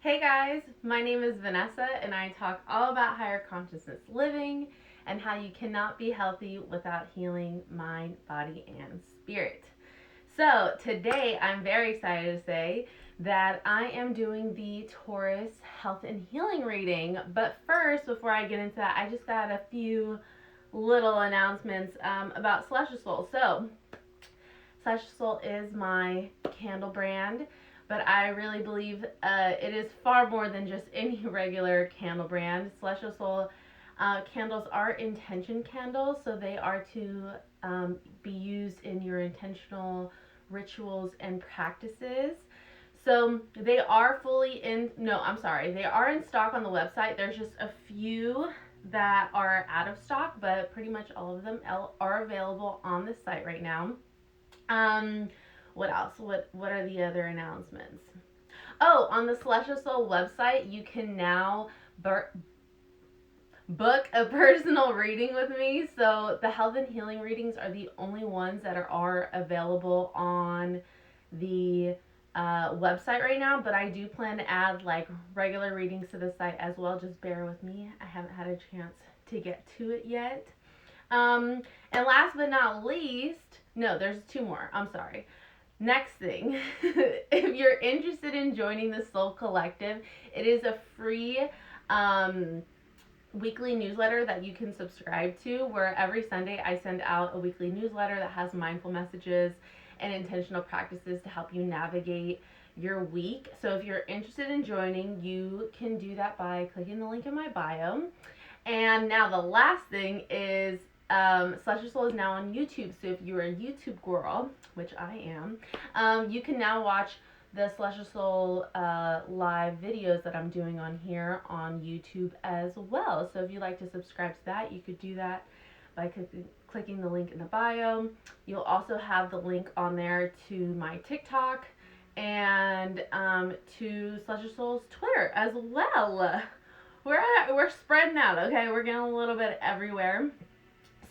Hey guys, my name is Vanessa and I talk all about higher consciousness living and how you cannot be healthy without healing mind, body, and spirit. So today I'm very excited to say that I am doing the Taurus health and healing reading. But first, before I get into that, I just got a few little announcements about Celestial Soul. So Celestial Soul is my candle brand, but I really believe it is far more than just any regular candle brand. Celestial Soul candles are intention candles, so they are to be used in your intentional rituals and practices. So they are they are in stock on the website. There's just a few that are out of stock, but pretty much all of them are available on the site right now. Um, what else? What are the other announcements? Oh, on the Celestial Soul website, you can now book a personal reading with me. So the health and healing readings are the only ones that are available on the website right now. But I do plan to add like regular readings to the site as well. Just bear with me. I haven't had a chance to get to it yet. And last but not least, no, there's two more. I'm sorry. Next thing, if you're interested in joining the Soul Collective, it is a free weekly newsletter that you can subscribe to, where every Sunday I send out a weekly newsletter that has mindful messages and intentional practices to help you navigate your week. So if you're interested in joining, you can do that by clicking the link in my bio. And now the last thing is Celestial Soul is now on YouTube. So if you're a YouTube girl, which I am, you can now watch the Celestial Soul live videos that I'm doing on here on YouTube as well. So if you'd like to subscribe to that, you could do that by clicking the link in the bio. You'll also have the link on there to my TikTok and to Celestial Soul's Twitter as well. We're spreading out, okay? We're getting a little bit everywhere.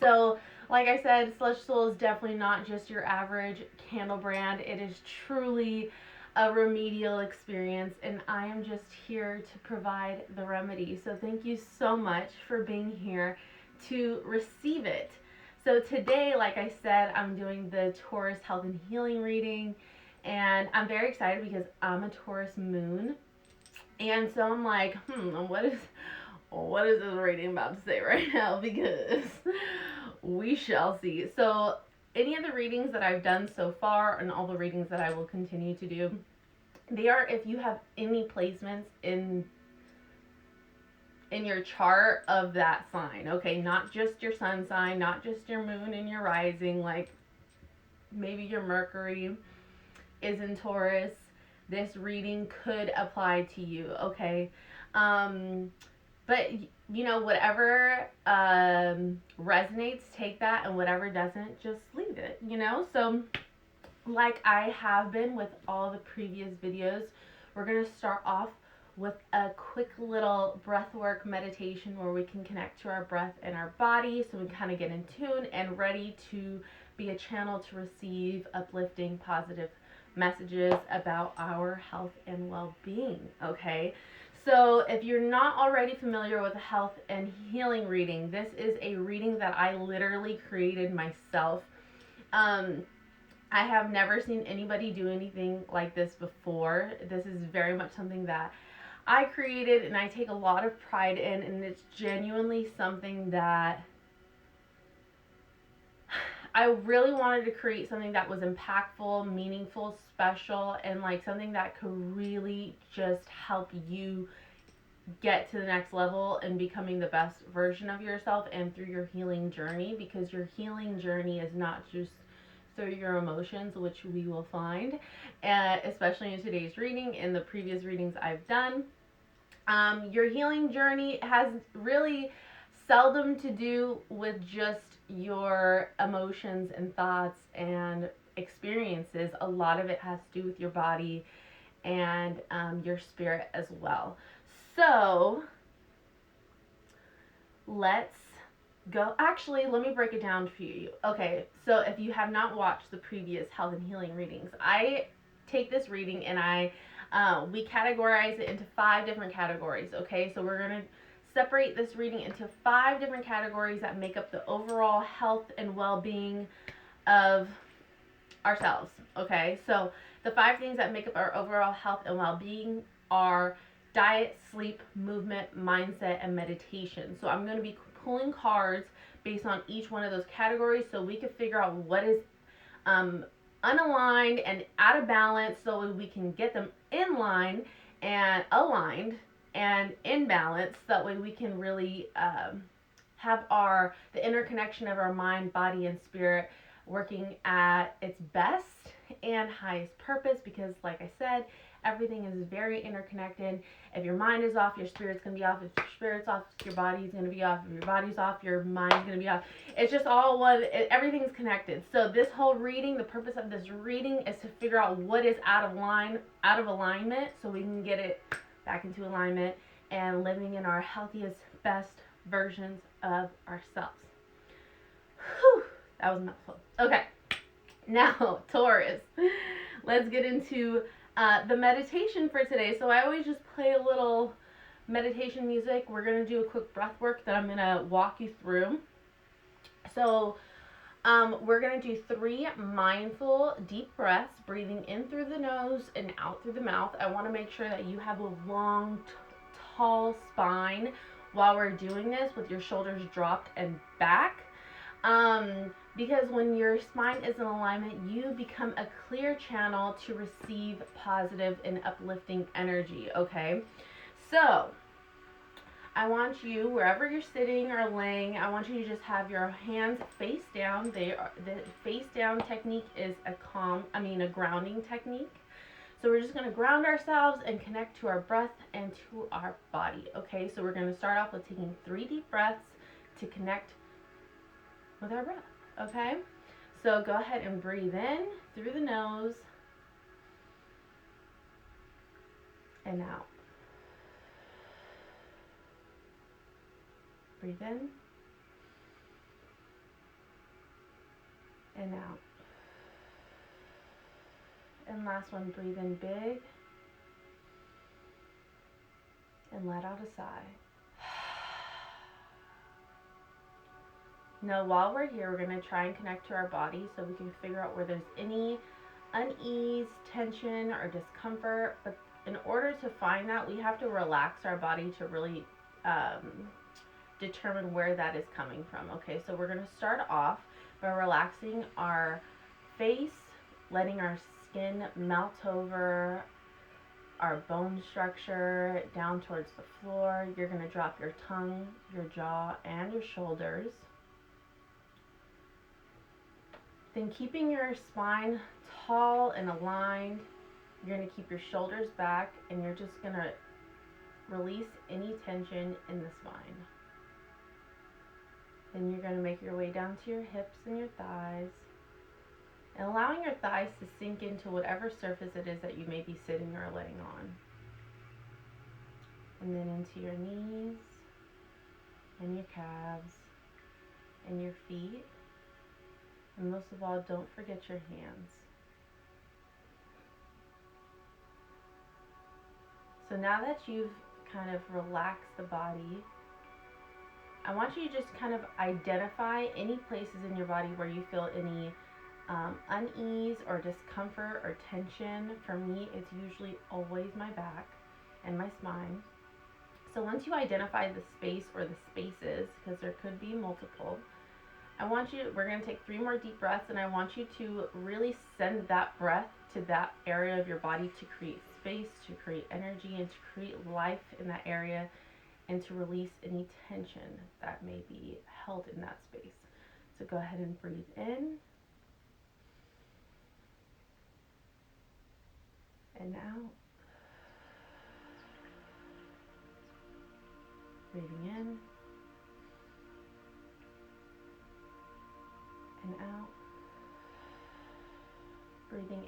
So, like I said, Celestial Soul is definitely not just your average candle brand. It is truly a remedial experience, and I am just here to provide the remedy. So thank you so much for being here to receive it. So today, like I said, I'm doing the Taurus health and healing reading, and I'm very excited because I'm a Taurus moon. And so I'm like, what is this reading about to say right now? Because we shall see. So any of the readings that I've done so far and all the readings that I will continue to do, they are if you have any placements in your chart of that sign, okay? Not just your sun sign, not just your moon and your rising, like maybe your Mercury is in Taurus. This reading could apply to you, okay? But whatever resonates, take that, and whatever doesn't, just leave it, So like I have been with all the previous videos, we're going to start off with a quick little breathwork meditation where we can connect to our breath and our body so we kind of get in tune and ready to be a channel to receive uplifting, positive messages about our health and well-being, okay? So if you're not already familiar with a health and healing reading, this is a reading that I literally created myself. I have never seen anybody do anything like this before. This is very much something that I created and I take a lot of pride in, and it's genuinely something that I really wanted to create something that was impactful, meaningful, special, and like something that could really just help you get to the next level and becoming the best version of yourself and through your healing journey, because your healing journey is not just through your emotions, which we will find, especially in today's reading and the previous readings I've done. Your healing journey has really seldom to do with just your emotions and thoughts and experiences. A lot of it has to do with your body and your spirit as well. So let's go. Actually, let me break it down for you. Okay, so if you have not watched the previous health and healing readings, I take this reading and I We categorize it into 5 different categories, okay? So we're going to separate this reading into 5 different categories that make up the overall health and well-being of ourselves, okay? So the 5 things that make up our overall health and well-being are diet, sleep, movement, mindset, and meditation. So I'm going to be pulling cards based on each one of those categories so we can figure out what is unaligned and out of balance so we can get them in line and aligned and in balance. That way we can really have the interconnection of our mind, body, and spirit working at its best and highest purpose, because like I said, everything is very interconnected. If your mind is off, your spirit's going to be off. If your spirit's off, your body's going to be off. If your body's off, your mind's going to be off. It's just all one. Everything's connected. So this whole reading, the purpose of this reading is to figure out what is out of alignment, so we can get it back into alignment and living in our healthiest, best versions of ourselves. Whew, that was a mouthful. Okay, now Taurus. Let's get into the meditation for today. So I always just play a little meditation music. We're going to do a quick breath work that I'm going to walk you through. So we're going to do 3 mindful deep breaths, breathing in through the nose and out through the mouth. I want to make sure that you have a long, tall spine while we're doing this, with your shoulders dropped and back. Because when your spine is in alignment, you become a clear channel to receive positive and uplifting energy, okay? So, I want you, wherever you're sitting or laying, I want you to just have your hands face down. The face down technique is a grounding technique. So we're just going to ground ourselves and connect to our breath and to our body, okay? So we're going to start off with taking 3 deep breaths to connect with our breath, okay? So go ahead and breathe in through the nose and out. Breathe in and out. And last one, breathe in big and let out a sigh. Now, while we're here, we're going to try and connect to our body so we can figure out where there's any unease, tension, or discomfort. But in order to find that, we have to relax our body to really determine where that is coming from. Okay, so we're going to start off by relaxing our face, letting our skin melt over our bone structure down towards the floor. You're going to drop your tongue, your jaw, and your shoulders. Then, keeping your spine tall and aligned, you're going to keep your shoulders back, and you're just going to release any tension in the spine. Then you're going to make your way down to your hips and your thighs, and allowing your thighs to sink into whatever surface it is that you may be sitting or laying on. And then into your knees, and your calves, and your feet. And most of all, don't forget your hands. So now that you've kind of relaxed the body, I want you to just kind of identify any places in your body where you feel any unease or discomfort or tension. For me, it's usually always my back and my spine. So once you identify the space or the spaces, because there could be multiple, we're going to take 3 more deep breaths, and I want you to really send that breath to that area of your body to create space, to create energy, and to create life in that area, and to release any tension that may be held in that space. So go ahead and breathe in and out. Breathing in and out. Breathing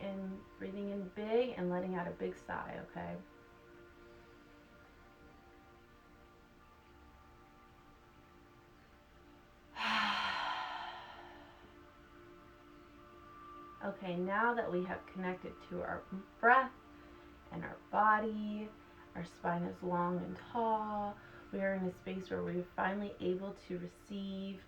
in big and letting out a big sigh, okay? Okay, now that we have connected to our breath in our body. Our spine is long and tall. We are in a space where we're finally able to receive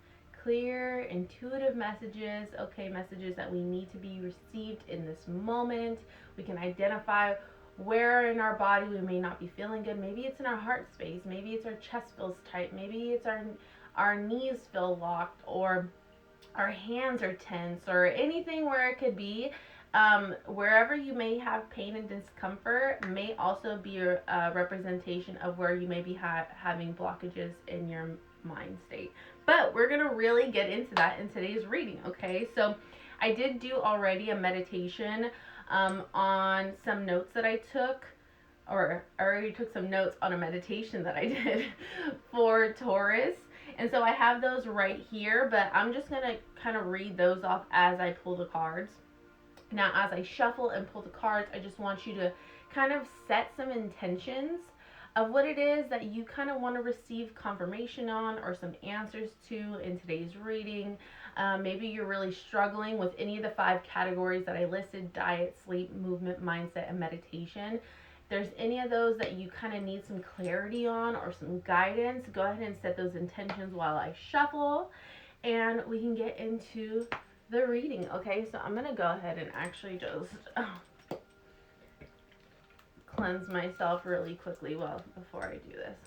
clear, intuitive messages, okay, messages that we need to be received in this moment. We can identify where in our body we may not be feeling good. Maybe it's in our heart space, maybe it's our chest feels tight, maybe it's our knees feel locked, or our hands are tense, or anything where it could be. Wherever you may have pain and discomfort may also be a representation of where you may be having blockages in your mind state. But we're going to really get into that in today's reading, okay? So I did do already a meditation on some notes that I took, or I already took some notes on a meditation that I did for Taurus. And so I have those right here, but I'm just going to kind of read those off as I pull the cards. Now, as I shuffle and pull the cards, I just want you to kind of set some intentions of what it is that you kind of want to receive confirmation on, or some answers to in today's reading. Maybe you're really struggling with any of the 5 categories that I listed: diet, sleep, movement, mindset, and meditation. If there's any of those that you kind of need some clarity on or some guidance, go ahead and set those intentions while I shuffle, and we can get into the reading. Okay, so I'm gonna go ahead and actually just cleanse myself really quickly before I do this.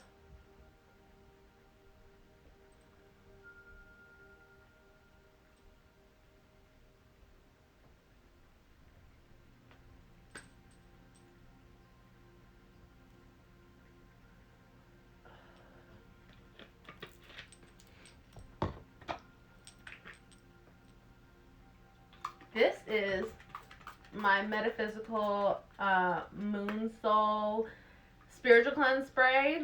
This is my metaphysical moon soul spiritual cleanse spray.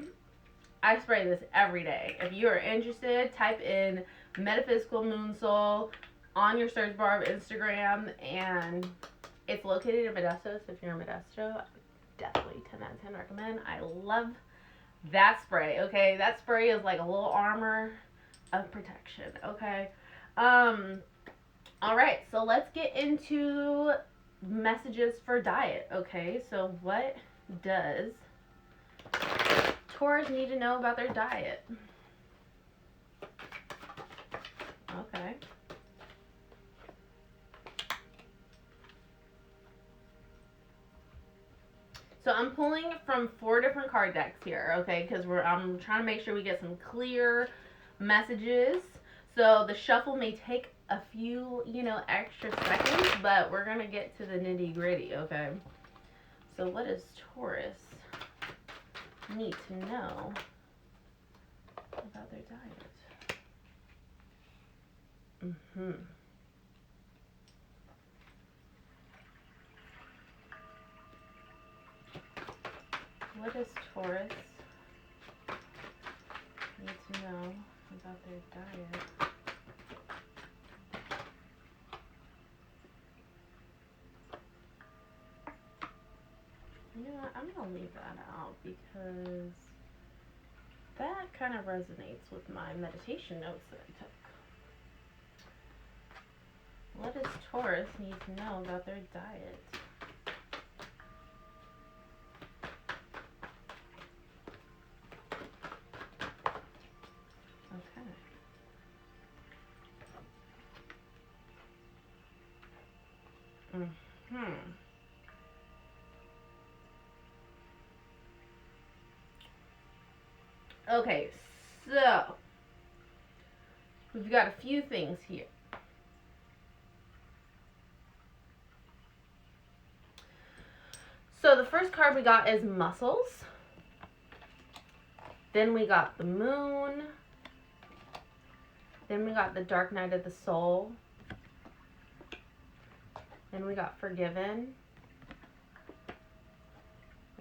I spray this every day. If you are interested, type in metaphysical moon soul on your search bar of Instagram, and it's located in Modesto. So if you're in Modesto, I would definitely 10 out of 10 recommend. I love that spray. Okay, that spray is like a little armor of protection. Okay. All right, so let's get into messages for diet. Okay, so what does Taurus need to know about their diet? Okay. So I'm pulling from 4 different card decks here, okay, because I'm trying to make sure we get some clear messages. So the shuffle may take a few, extra seconds, but we're going to get to the nitty gritty, okay? So what does Taurus need to know about their diet? What does Taurus need to know about their diet? You know what, I'm going to leave that out because that kind of resonates with my meditation notes that I took. What does Taurus need to know about their diet? Okay. Okay, so we've got a few things here. So the first card we got is muscles. Then we got the moon. Then we got the dark night of the soul. Then we got forgiven.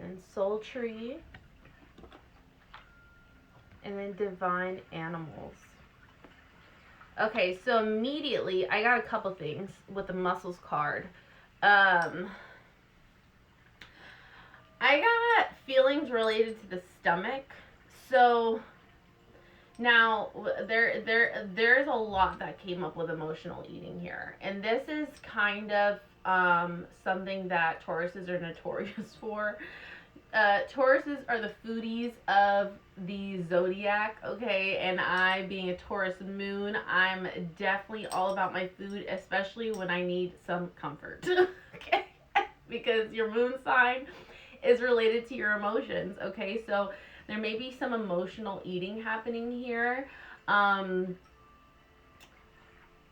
And soul tree. And then divine animals. Okay, so immediately I got a couple things with the muscles card. I got feelings related to the stomach. So now there's a lot that came up with emotional eating here, and this is kind of something that Tauruses are notorious for. Tauruses are the foodies of the zodiac, okay? And I, being a Taurus moon, I'm definitely all about my food, especially when I need some comfort, okay? Because your moon sign is related to your emotions, okay? So there may be some emotional eating happening here.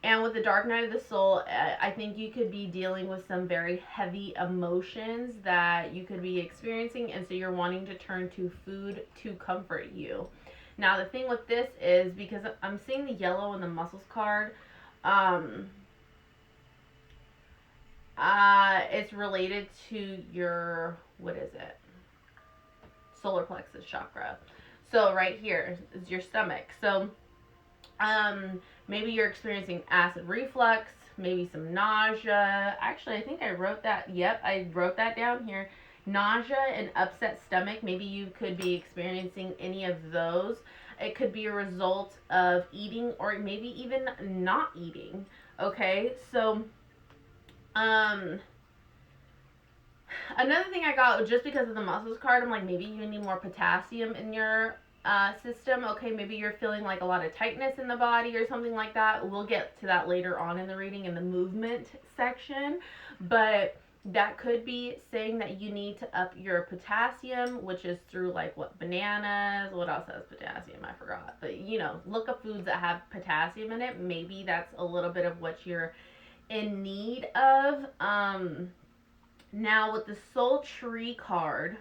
And with the dark night of the soul, I think you could be dealing with some very heavy emotions that you could be experiencing, and so you're wanting to turn to food to comfort you. Now, the thing with this is, because I'm seeing the yellow in the muscles card, it's related to your, what is it? Solar plexus chakra. So right here is your stomach. So maybe you're experiencing acid reflux, maybe some nausea. Actually, I think I wrote that. Yep, I wrote that down here. Nausea and upset stomach. Maybe you could be experiencing any of those. It could be a result of eating or maybe even not eating. Okay, so another thing I got, just because of the muscles card, I'm like, maybe you need more potassium in your system. Okay, maybe you're feeling like a lot of tightness in the body or something like that. We'll get to that later on in the reading in the movement section, but that could be saying that you need to up your potassium, which is through like what, bananas, what else has potassium, I forgot, but you know, look up foods that have potassium in it. Maybe that's a little bit of what you're in need of. Now with the soul tree card,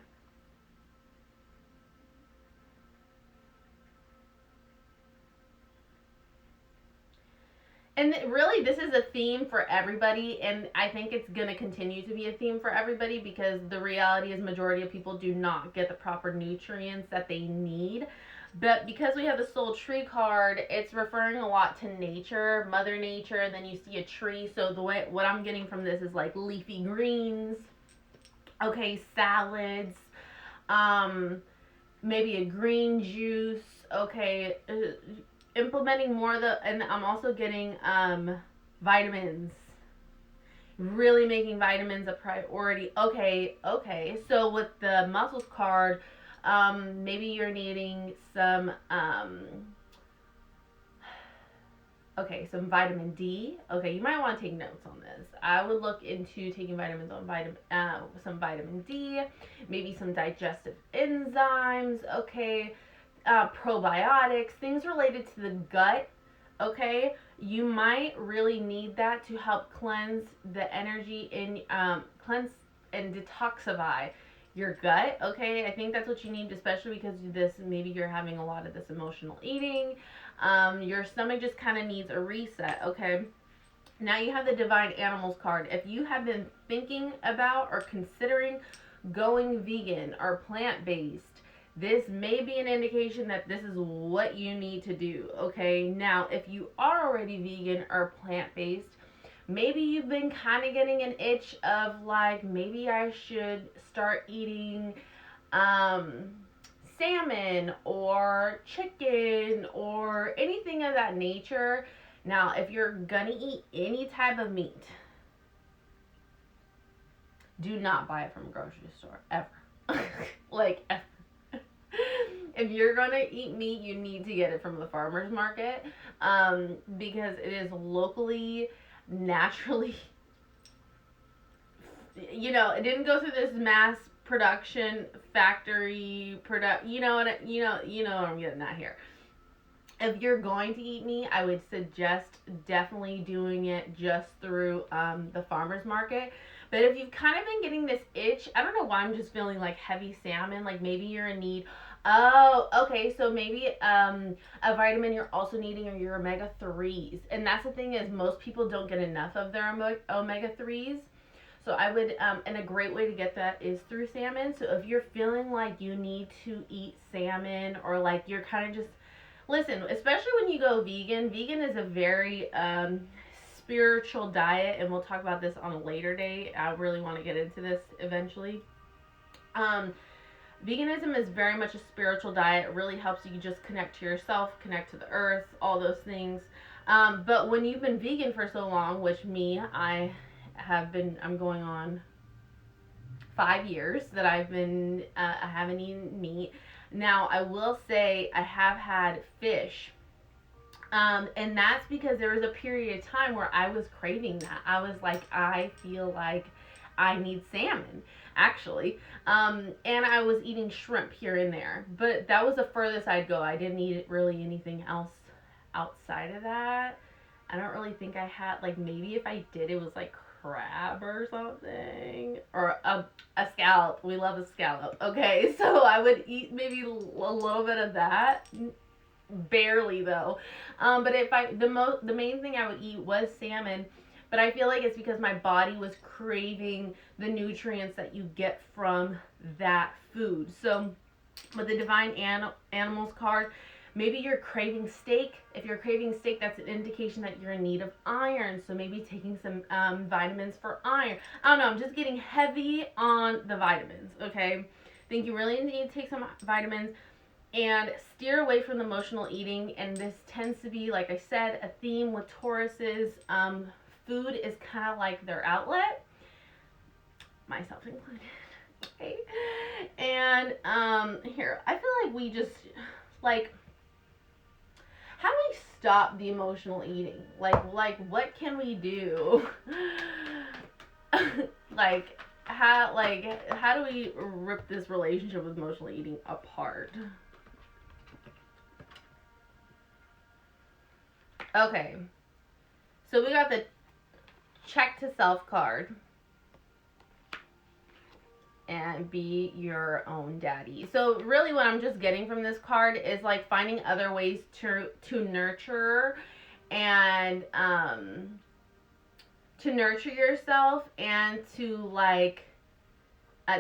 and really, this is a theme for everybody, and I think it's going to continue to be a theme for everybody, because the reality is majority of people do not get the proper nutrients that they need. But because we have the soul tree card, it's referring a lot to nature, Mother Nature, and then you see a tree. So the way, what I'm getting from this is like leafy greens, okay, salads, maybe a green juice, okay, implementing more of the, and I'm also getting vitamins, really making vitamins a priority. Okay, so with the muscles card, maybe you're needing some some vitamin D. Okay, you might want to take notes on this. I would look into taking vitamins on some vitamin D, maybe some digestive enzymes, okay, probiotics, things related to the gut, okay? You might really need that to help cleanse the energy in, cleanse and detoxify your gut, okay? I think that's what you need, especially because this, maybe you're having a lot of this emotional eating. Your stomach just kind of needs a reset, okay? Now you have the Divine Animals card. If you have been thinking about or considering going vegan or plant-based, this may be an indication that this is what you need to do, okay? Now, if you are already vegan or plant-based, maybe you've been kind of getting an itch of like, maybe I should start eating salmon or chicken or anything of that nature. Now, if you're gonna eat any type of meat, do not buy it from a grocery store, ever. Like, ever. If you're gonna eat meat, you need to get it from the farmer's market, because it is locally, naturally, you know, it didn't go through this mass production factory you know what I'm getting at here. If you're going to eat meat, I would suggest definitely doing it just through the farmer's market. But if you've kind of been getting this itch, I don't know why I'm just feeling like heavy salmon, like maybe you're in need. Oh, okay, so maybe a vitamin you're also needing are your omega-3s. And that's the thing, is most people don't get enough of their omega-3s. So I would, and a great way to get that is through salmon. So if you're feeling like you need to eat salmon, or like you're kind of just, listen, especially when you go vegan, vegan is a very spiritual diet, and we'll talk about this on a later date. I really want to get into this eventually. Veganism is very much a spiritual diet. It really helps you just connect to yourself, connect to the earth, all those things. But when you've been vegan for so long, which me, I I'm going on 5 years that I haven't eaten meat. Now, I will say I have had fish. And that's because there was a period of time where I was craving that. I was like, I feel like I need salmon, actually. And I was eating shrimp here and there. But that was the furthest I'd go. I didn't eat really anything else outside of that. I don't really think I had, like, maybe if I did, it was like crab or something. Or a scallop. We love a scallop. Okay, so I would eat maybe a little bit of that. Barely though. But if I the main thing I would eat was salmon, but I feel like it's because my body was craving the nutrients that you get from that food. So with the divine animals card, maybe you're craving steak. If you're craving steak, that's an indication that you're in need of iron. So maybe taking some vitamins for iron. I don't know. I'm just getting heavy on the vitamins. Okay, I think you really need to take some vitamins and steer away from the emotional eating. And this tends to be, like I said, a theme with Tauruses. Food is kind of like their outlet, myself included. Okay. And here, I feel like we just, like, how do we stop the emotional eating? Like what can we do? How do we rip this relationship with emotional eating apart? Okay, so we got the check to self card and be your own daddy. So really what I'm just getting from this card is like finding other ways to nurture and to nurture yourself and to like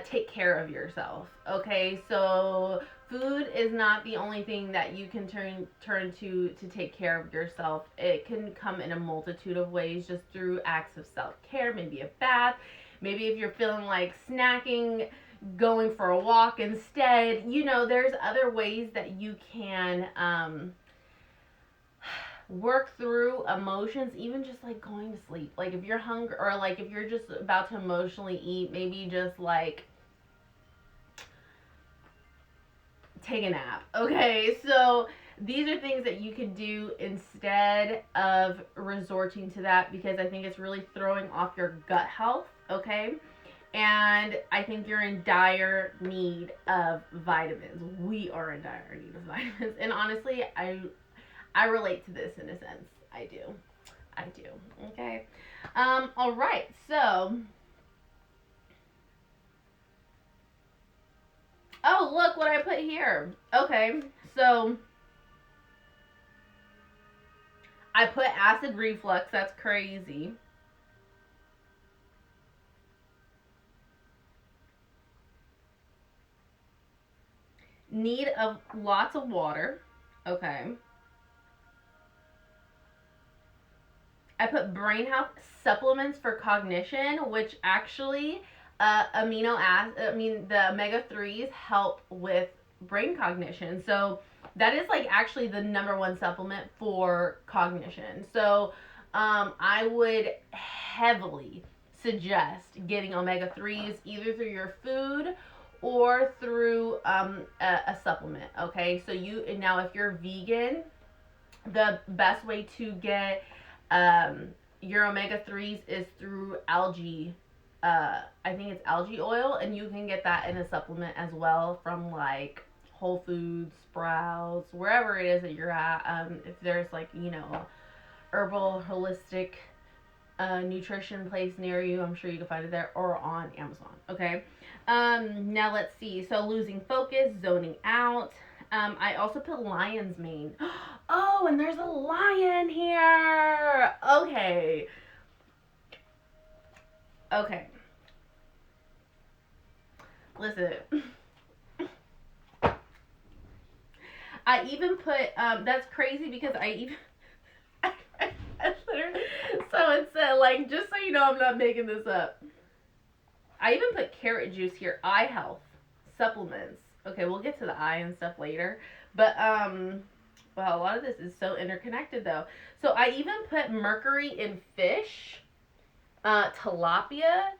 take care of yourself. Okay, so food is not the only thing that you can turn to take care of yourself. It can come in a multitude of ways, just through acts of self-care, maybe a bath, maybe if you're feeling like snacking, going for a walk instead. You know, there's other ways that you can work through emotions, even just like going to sleep. Like if you're hungry, or like if you're just about to emotionally eat, maybe just like take a nap. Okay, so these are things that you could do instead of resorting to that, because I think it's really throwing off your gut health. Okay, and I think you're in dire need of vitamins. We are in dire need of vitamins, and honestly, I relate to this in a sense. I do. Okay. All right. So, oh, look what I put here. Okay. So, I put acid reflux. That's crazy. Need of lots of water. Okay. I put brain health supplements for cognition, which actually the omega-3s help with brain cognition. So that is like actually the number one supplement for cognition. So I would heavily suggest getting omega-3s either through your food or through a supplement. Okay, so now if you're vegan, the best way to get your omega-3s is through algae. I think it's algae oil, and you can get that in a supplement as well from like Whole Foods, Sprouts, wherever it is that you're at. If there's like, herbal, holistic nutrition place near you, I'm sure you can find it there, or on Amazon. Okay. Now let's see. So losing focus, zoning out. I also put lion's mane. Oh, and there's a lion here. Okay. Okay. Listen. I even put, that's crazy because I even, so it said, like, just so you know, I'm not making this up. I even put carrot juice here, eye health, supplements. Okay, we'll get to the eye and stuff later. But, well, a lot of this is so interconnected, though. So I even put mercury in fish. Tilapia,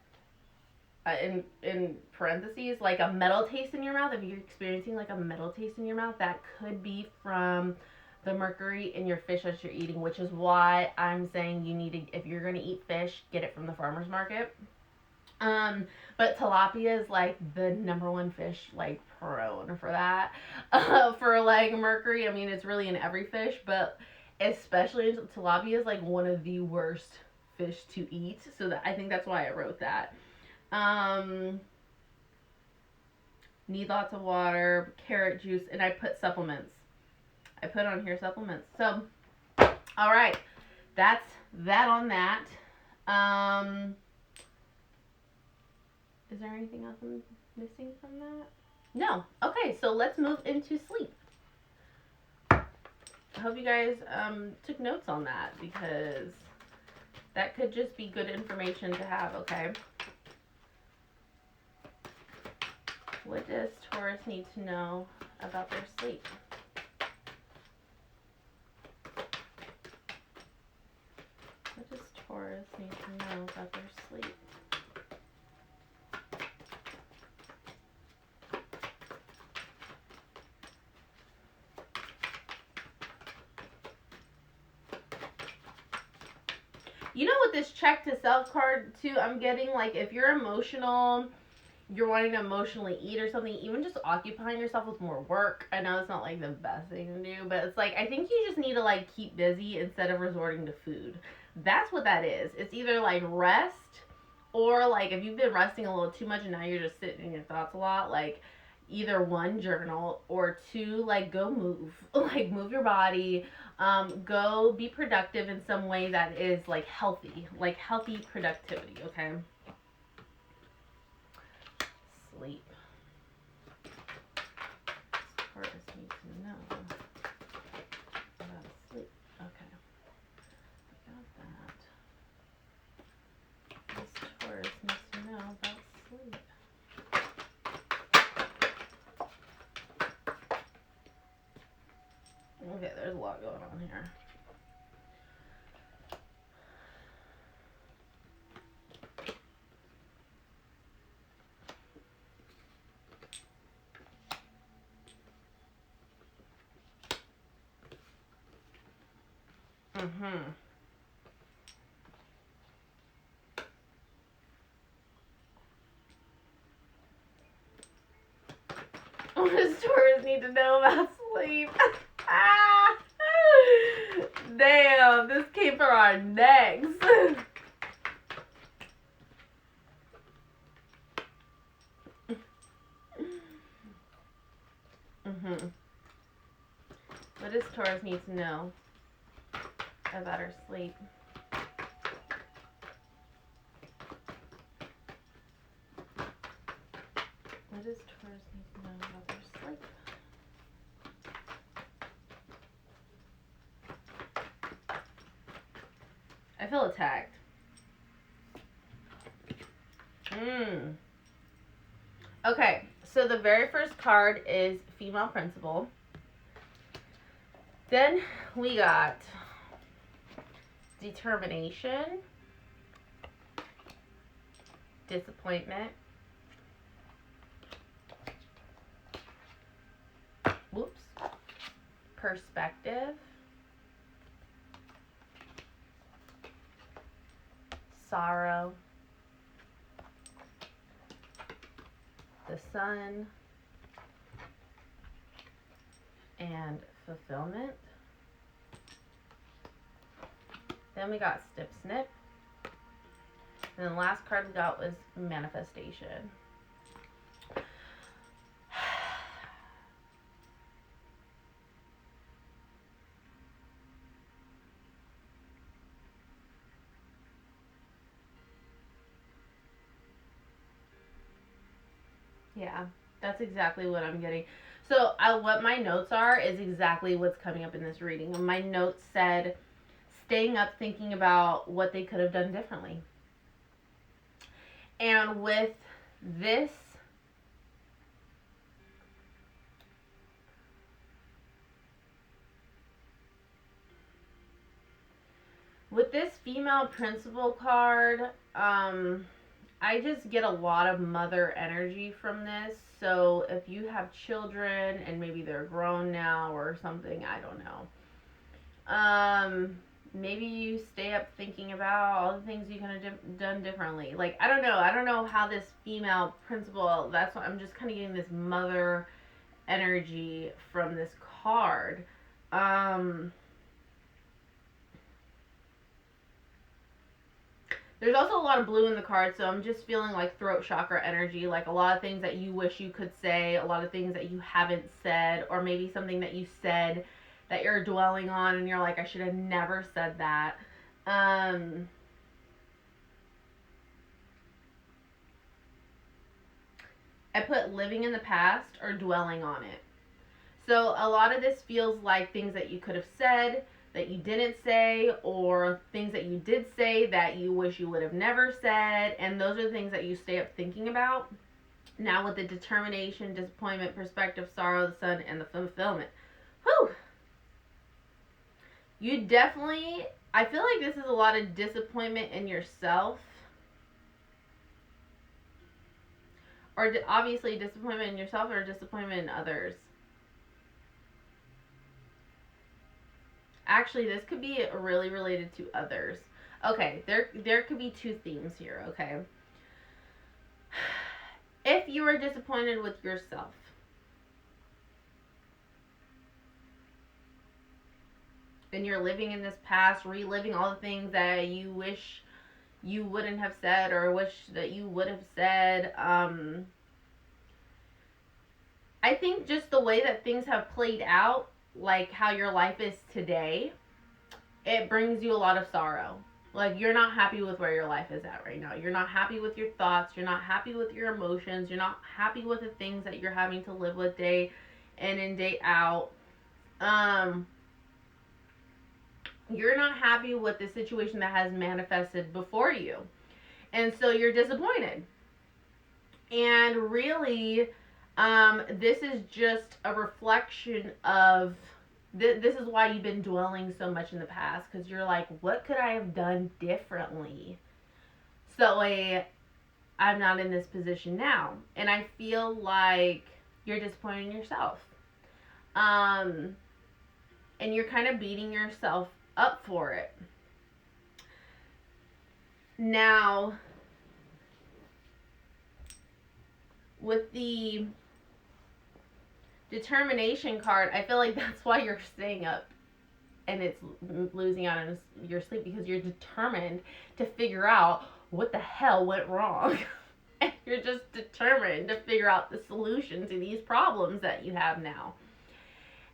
in parentheses, like a metal taste in your mouth. If you're experiencing like a metal taste in your mouth, that could be from the mercury in your fish that you're eating, which is why I'm saying you need to, if you're gonna eat fish, get it from the farmer's market. But tilapia is like the number one fish, like prone for that. For like mercury, I mean it's really in every fish, but especially tilapia is like one of the worst fish to eat. So that, I think that's why I wrote that. Um, Need lots of water, carrot juice, and I put supplements. I put on here supplements. So, all right, that's that on that. Um, is there anything else I'm missing from that? No. Okay, so let's move into sleep. I hope you guys took notes on that because that could just be good information to have, okay? What does Taurus need to know about their sleep? What does Taurus need to know about their sleep? You know what this check to self card too, I'm getting, like, if you're emotional, you're wanting to emotionally eat or something, even just occupying yourself with more work. I know it's not like the best thing to do, but it's like I think you just need to like keep busy instead of resorting to food. That's what that is. It's either like rest, or like if you've been resting a little too much and now you're just sitting in your thoughts a lot, like either one, journal, or two, like go move. Like move your body. Go be productive in some way that is like healthy productivity, okay? Sleep. Taurus needs to know about sleep. Okay, I got that. This Taurus needs to know about sleep. Okay, there's a lot going on here. What does Taurus need to know about sleep? Ah! Damn, this came for our necks. What does Taurus need to know about her sleep? What does Taurus need to know about their sleep? I feel attacked. Okay, so the very first card is female principal. Then we got determination, disappointment, perspective, sorrow, the sun, and fulfillment. Then we got snip snip. And then the last card we got was manifestation. Yeah, that's exactly what I'm getting. So what my notes are is exactly what's coming up in this reading. My notes said staying up thinking about what they could have done differently. And with this, With this female principal card, I just get a lot of mother energy from this. So if you have children and maybe they're grown now or something, I don't know. Maybe you stay up thinking about all the things you could have done differently. Like, I don't know. I don't know how this female principal, that's what I'm just kind of getting this mother energy from this card. There's also a lot of blue in the card, so I'm just feeling like throat chakra energy, like a lot of things that you wish you could say, a lot of things that you haven't said, or maybe something that you said that you're dwelling on and you're like, I should have never said that. I put living in the past or dwelling on it. So a lot of this feels like things that you could have said that you didn't say, or things that you did say that you wish you would have never said, and those are the things that you stay up thinking about. Now with the determination, disappointment, perspective, sorrow, the sun, and the fulfillment. Whew! You definitely, I feel like this is a lot of disappointment in yourself. Or obviously disappointment in yourself or disappointment in others. Actually, this could be really related to others. Okay, there could be two themes here, okay? If you are disappointed with yourself, and you're living in this past, reliving all the things that you wish you wouldn't have said or wish that you would have said, I think just the way that things have played out, like how your life is today, it brings you a lot of sorrow. Like, you're not happy with where your life is at right now. You're not happy with your thoughts. You're not happy with your emotions. You're not happy with the things that you're having to live with day in and day out. You're not happy with the situation that has manifested before you. And so you're disappointed. And really, this is just a reflection of this is why you've been dwelling so much in the past, because you're like, what could I have done differently so I'm not in this position now? And I feel like you're disappointing yourself, and you're kind of beating yourself up for it. Now with the determination card, I feel like that's why you're staying up and it's losing out on your sleep, because you're determined to figure out what the hell went wrong. And you're just determined to figure out the solution to these problems that you have now.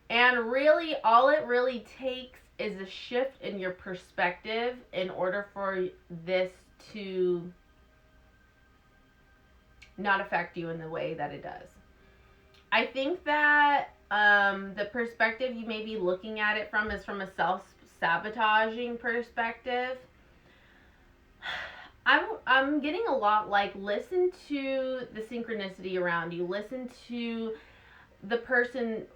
And really, all it really takes is a shift in your perspective in order for this to not affect you in the way that it does. I think that the perspective you may be looking at it from is from a self-sabotaging perspective. I'm getting a lot like, listen to the synchronicity around you. Listen to the person's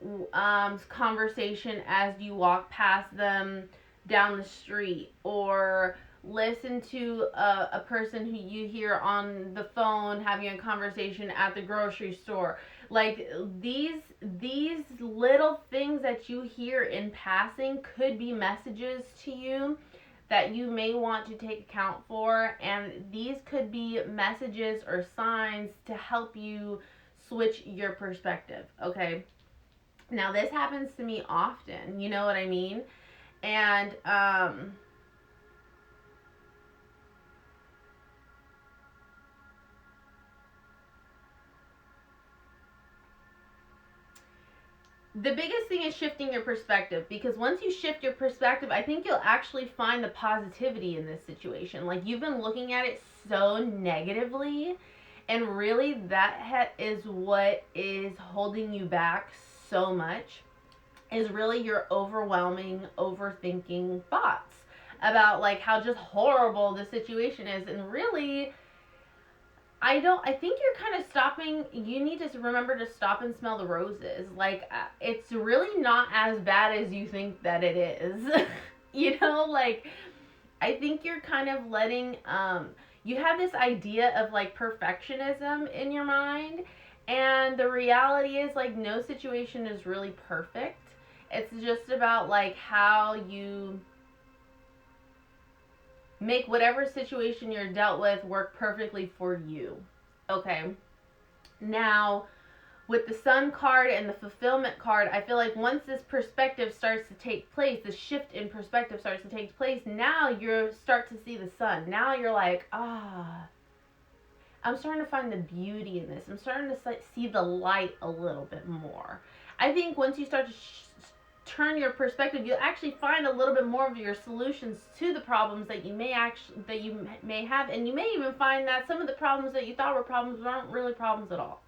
conversation as you walk past them down the street, or listen to a person who you hear on the phone having a conversation at the grocery store. Like, these little things that you hear in passing could be messages to you that you may want to take account for, and these could be messages or signs to help you switch your perspective, okay? Now, this happens to me often, you know what I mean? And the biggest thing is shifting your perspective, because once you shift your perspective, I think you'll actually find the positivity in this situation. Like, you've been looking at it so negatively, and really that is what is holding you back so much, is really your overwhelming, overthinking thoughts about like how just horrible the situation is. And really, I think you're kind of stopping. You need to remember to stop and smell the roses. Like, it's really not as bad as you think that it is. You know, like, I think you're kind of letting, you have this idea of like perfectionism in your mind, and the reality is like no situation is really perfect. It's just about like how you make whatever situation you're dealt with work perfectly for you. Okay. Now, with the sun card and the fulfillment card, I feel like once this perspective starts to take place, the shift in perspective starts to take place, now you start to see the sun. Now you're like, I'm starting to find the beauty in this. I'm starting to see the light a little bit more. I think once you start to turn your perspective, you'll actually find a little bit more of your solutions to the problems that you may have, and you may even find that some of the problems that you thought were problems aren't really problems at all.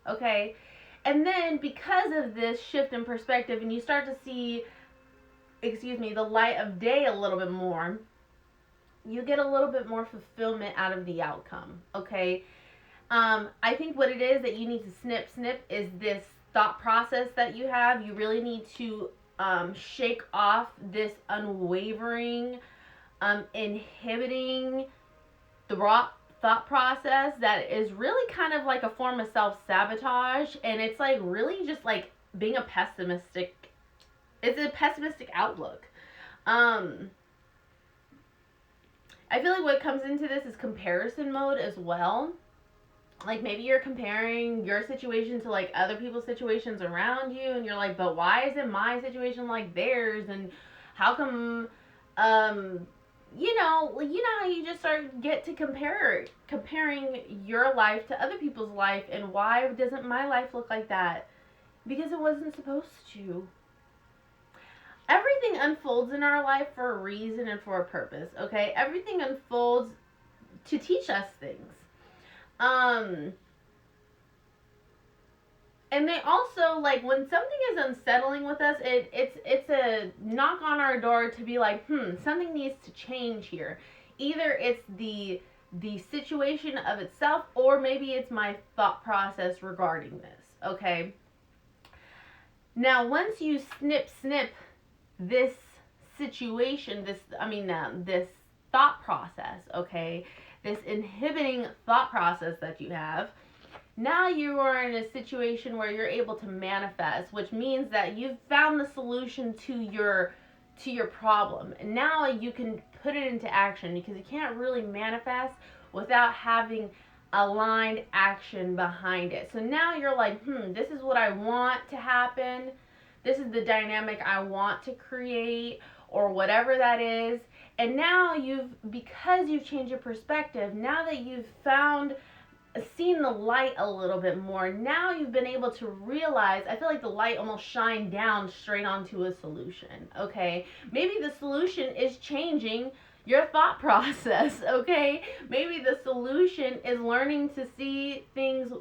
Okay? And then because of this shift in perspective, and you start to see, the light of day a little bit more, you get a little bit more fulfillment out of the outcome. Okay? I think what it is that you need to snip is this thought process that you have. You really need to shake off this unwavering, inhibiting thought process that is really kind of like a form of self-sabotage, and it's like really just like being it's a pessimistic outlook. I feel like what comes into this is comparison mode as well. Like maybe you're comparing your situation to like other people's situations around you, and you're like, but why isn't my situation like theirs, and how come you know how you just get to comparing your life to other people's life, and why doesn't my life look like that? Because it wasn't supposed to. Everything unfolds in our life for a reason and for a purpose, okay? Everything unfolds to teach us things. And they also, like, when something is unsettling with us, it's a knock on our door to be like, something needs to change here. Either it's the situation of itself, or maybe it's my thought process regarding this, okay? Now, once you snip this situation, this thought process, okay, this inhibiting thought process that you have, now you are in a situation where you're able to manifest, which means that you've found the solution to your problem. And now you can put it into action, because you can't really manifest without having aligned action behind it. So now you're like, this is what I want to happen. This is the dynamic I want to create, or whatever that is. And now because you've changed your perspective, now that you've seen the light a little bit more, now you've been able to realize, I feel like the light almost shined down straight onto a solution, okay? Maybe the solution is changing your thought process, okay? Maybe the solution is learning to see things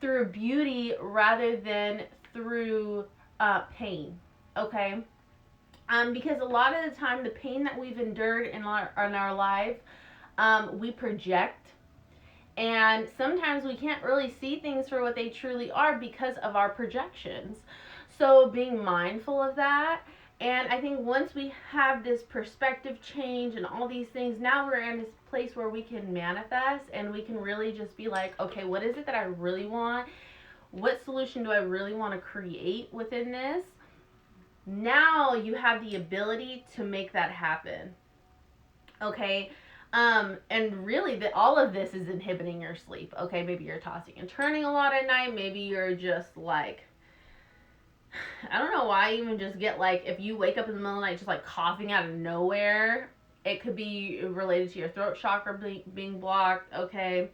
through beauty rather than through pain, okay? Because a lot of the time, the pain that we've endured in our life, we project. And sometimes we can't really see things for what they truly are because of our projections. So being mindful of that. And I think once we have this perspective change and all these things, now we're in this place where we can manifest, and we can really just be like, okay, what is it that I really want? What solution do I really want to create within this? Now you have the ability to make that happen. Okay? And really, all of this is inhibiting your sleep. Okay, maybe you're tossing and turning a lot at night. Maybe you're just like, I don't know why I even just get like, if you wake up in the middle of the night just like coughing out of nowhere, it could be related to your throat chakra being blocked. Okay,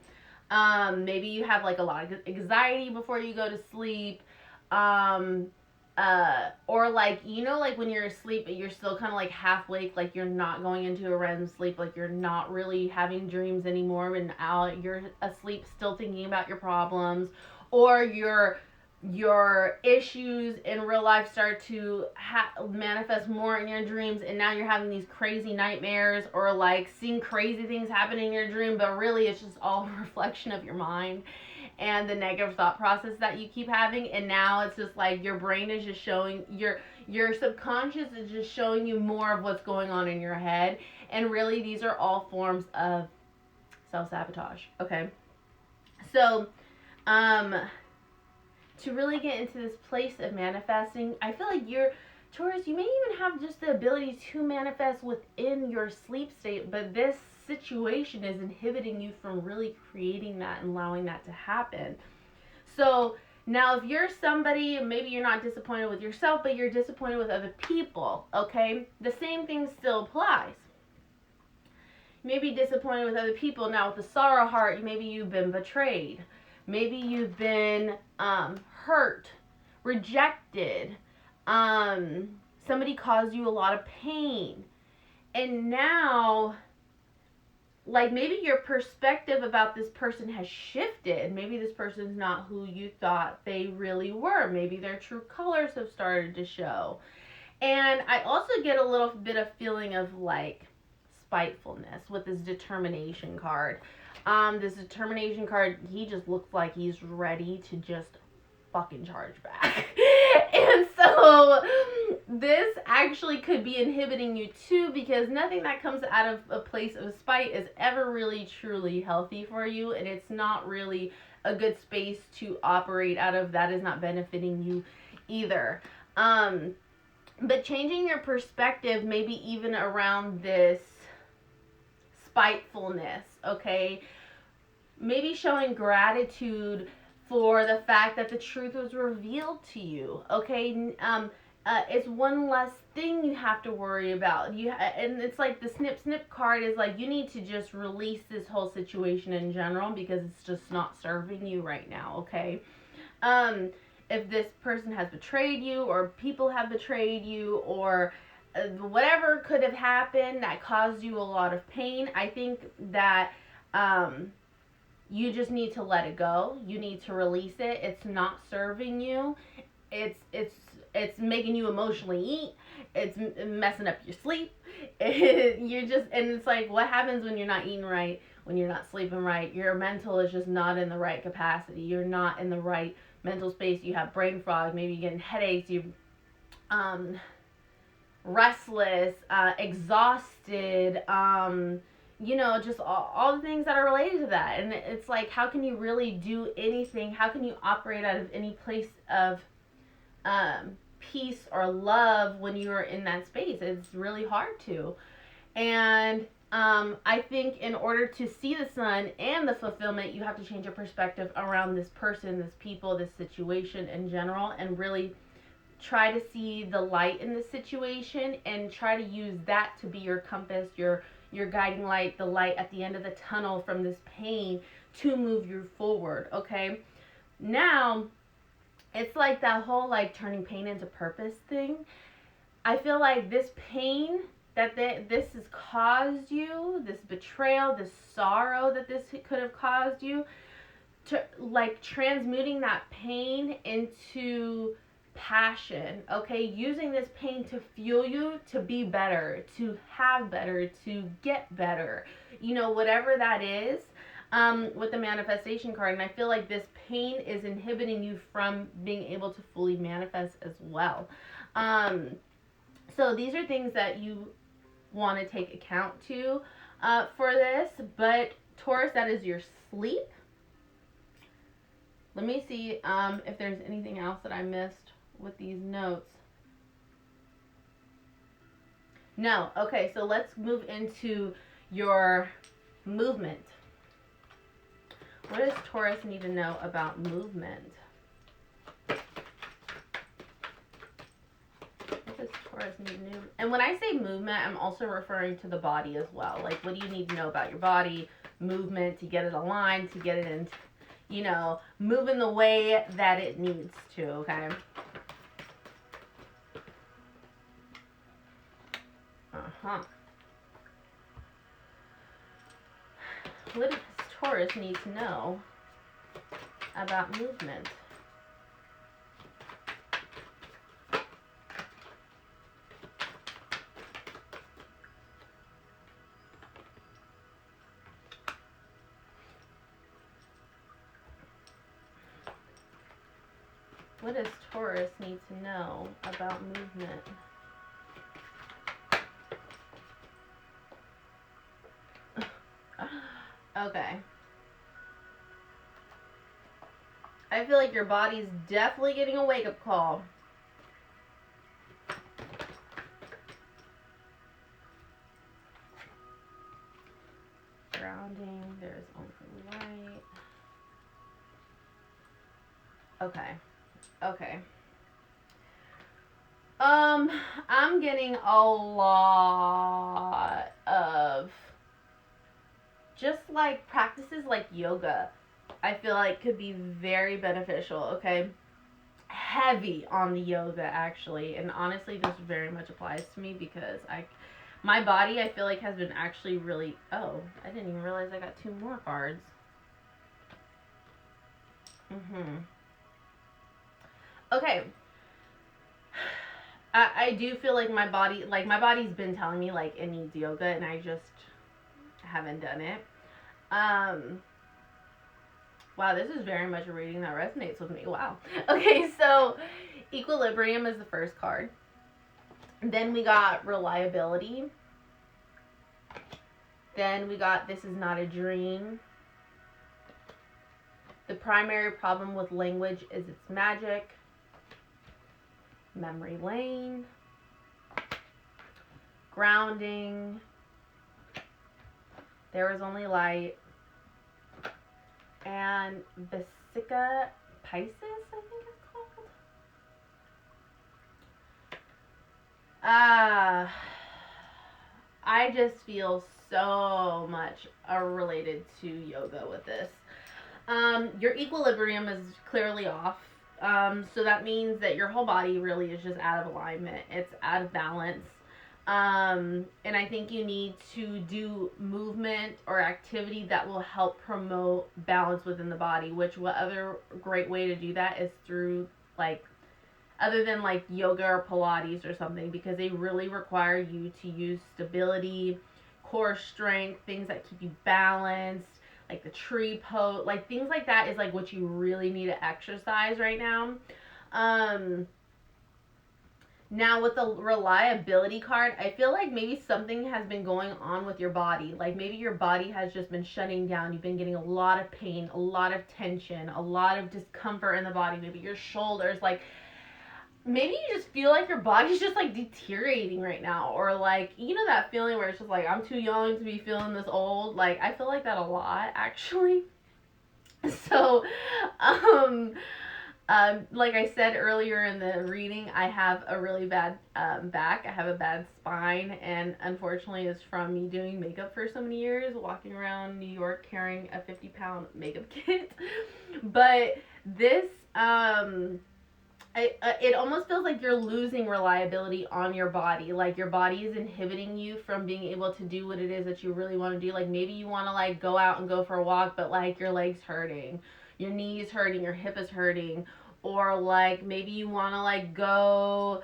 maybe you have like a lot of anxiety before you go to sleep. Or like, like when you're asleep, but you're still kind of like half awake, like you're not going into a REM sleep, like you're not really having dreams anymore, and you're asleep still thinking about your problems, or your issues in real life start to manifest more in your dreams, and now you're having these crazy nightmares, or like seeing crazy things happen in your dream, but really it's just all a reflection of your mind. and the negative thought process that you keep having, and now it's just like your brain is just showing your subconscious is just showing you more of what's going on in your head, and really these are all forms of self-sabotage. Okay, so to really get into this place of manifesting, I feel like you're Taurus, you may even have just the ability to manifest within your sleep state, but this situation is inhibiting you from really creating that and allowing that to happen. So now if you're somebody, maybe you're not disappointed with yourself, but you're disappointed with other people, okay? The same thing still applies. You may be disappointed with other people. Now with the sorrow heart, maybe you've been betrayed. Maybe you've been hurt, rejected. Somebody caused you a lot of pain. And now, like, maybe your perspective about this person has shifted. Maybe this person's not who you thought they really were. Maybe their true colors have started to show. And I also get a little bit of feeling of, like, spitefulness with this determination card. This determination card, he just looks like he's ready to just fucking charge back. And so this actually could be inhibiting you too, because nothing that comes out of a place of spite is ever really truly healthy for you, and it's not really a good space to operate out of. That is not benefiting you either. But changing your perspective, maybe even around this spitefulness, okay? Maybe showing gratitude for the fact that the truth was revealed to you, okay? It's one less thing you have to worry about. And it's like the snip card is like, you need to just release this whole situation in general because it's just not serving you right now, okay? If this person has betrayed you, or people have betrayed you, or whatever could have happened that caused you a lot of pain, I think that you just need to let it go. You need to release it. It's not serving you. It's making you emotionally eat. It's messing up your sleep. You're just, and it's like, what happens when you're not eating right, when you're not sleeping right? Your mental is just not in the right capacity. You're not in the right mental space. You have brain fog. Maybe you're getting headaches. You restless, exhausted, just all the things that are related to that. And it's like, how can you really do anything? How can you operate out of any place of peace or love when you are in that space? It's really hard to. And I think in order to see the sun and the fulfillment, you have to change your perspective around this person, this people, this situation in general, and really try to see the light in the situation and try to use that to be your compass, your guiding light, the light at the end of the tunnel from this pain to move you forward, okay? Now, it's like that whole like turning pain into purpose thing. I feel like this pain that this has caused you, this betrayal, this sorrow that this could have caused you, to like transmuting that pain into passion, okay? Using this pain to fuel you to be better, to have better, to get better, whatever that is, with the manifestation card. And I feel like this pain is inhibiting you from being able to fully manifest as well. So these are things that you want to take account to for this. But Taurus, that is your sleep. Let me see if there's anything else that I missed with these notes. No. Okay, so let's move into your movement. What does Taurus need to know about movement? What does Taurus need to know? And when I say movement, I'm also referring to the body as well. Like, what do you need to know about your body? Movement to get it aligned, to get it in, moving the way that it needs to, okay? What does Taurus need to know about movement? What does Taurus need to know about movement? Okay. I feel like your body's definitely getting a wake-up call. Grounding, there's only light. Okay. Okay. I'm getting a lot of just like practices like yoga. I feel like could be very beneficial, okay? Heavy on the yoga actually, and honestly this very much applies to me because my body I feel like has been actually really, oh, I didn't even realize I got 2 more cards. Okay. I do feel like my body's been telling me like it needs yoga and I just haven't done it. Wow, this is very much a reading that resonates with me. Wow. Okay, so equilibrium is the first card. Then we got reliability. Then we got this is not a dream. The primary problem with language is its magic. Memory lane. Grounding. There is only light. And Vesica Pisces, I think it's called. I just feel so much related to yoga with this. Your equilibrium is clearly off. So that means that your whole body really is just out of alignment. It's out of balance. And I think you need to do movement or activity that will help promote balance within the body, which what other great way to do that is through like, other than like yoga or Pilates or something, because they really require you to use stability, core strength, things that keep you balanced, like the tree pose, like things like that is like what you really need to exercise right now. Now with the reliability card, I feel like maybe something has been going on with your body. Like maybe your body has just been shutting down. You've been getting a lot of pain, a lot of tension, a lot of discomfort in the body. Maybe your shoulders, like maybe you just feel like your body's just like deteriorating right now. Or like, you know that feeling where it's just like, I'm too young to be feeling this old. Like I feel like that a lot actually. So, like I said earlier in the reading, I have a really bad back. I have a bad spine, and unfortunately, it's from me doing makeup for so many years, walking around New York carrying a 50-pound makeup kit. But this, it almost feels like you're losing reliability on your body. Like your body is inhibiting you from being able to do what it is that you really want to do. Like maybe you want to like go out and go for a walk, but like your leg's hurting, your knee's hurting, your hip is hurting, or like maybe you want to like go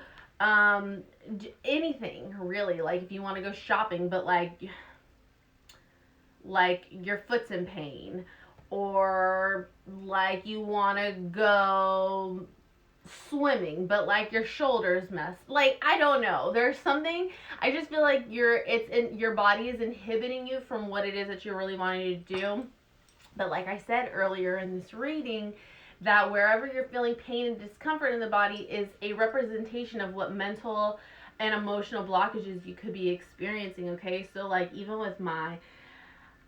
anything really, like if you want to go shopping but like your foot's in pain, or like you want to go swimming but like your shoulders messed, like I don't know, there's something, I just feel like your body is inhibiting you from what it is that you're really wanting to do. But like I said earlier in this reading, that wherever you're feeling pain and discomfort in the body is a representation of what mental and emotional blockages you could be experiencing, okay? So like even with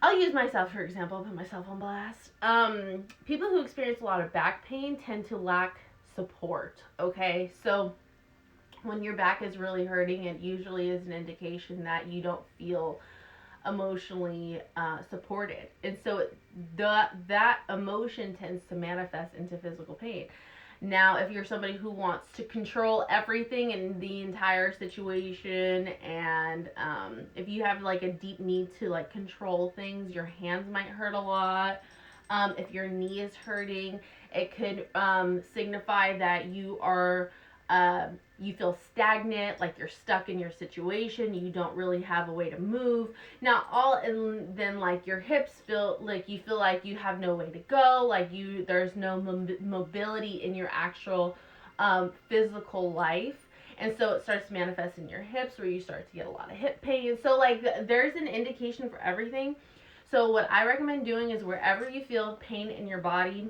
I'll use myself for example, put myself on blast. People who experience a lot of back pain tend to lack support, okay? So when your back is really hurting, it usually is an indication that you don't feel emotionally supported, and so that emotion tends to manifest into physical pain. Now if you're somebody who wants to control everything in the entire situation, and if you have like a deep need to like control things, your hands might hurt a lot. If your knee is hurting, it could signify that you feel stagnant, like you're stuck in your situation, you don't really have a way to move. Now and then like your hips feel like you have no way to go, like there's no mobility in your actual physical life. And so it starts to manifest in your hips where you start to get a lot of hip pain. So like there's an indication for everything. So what I recommend doing is wherever you feel pain in your body,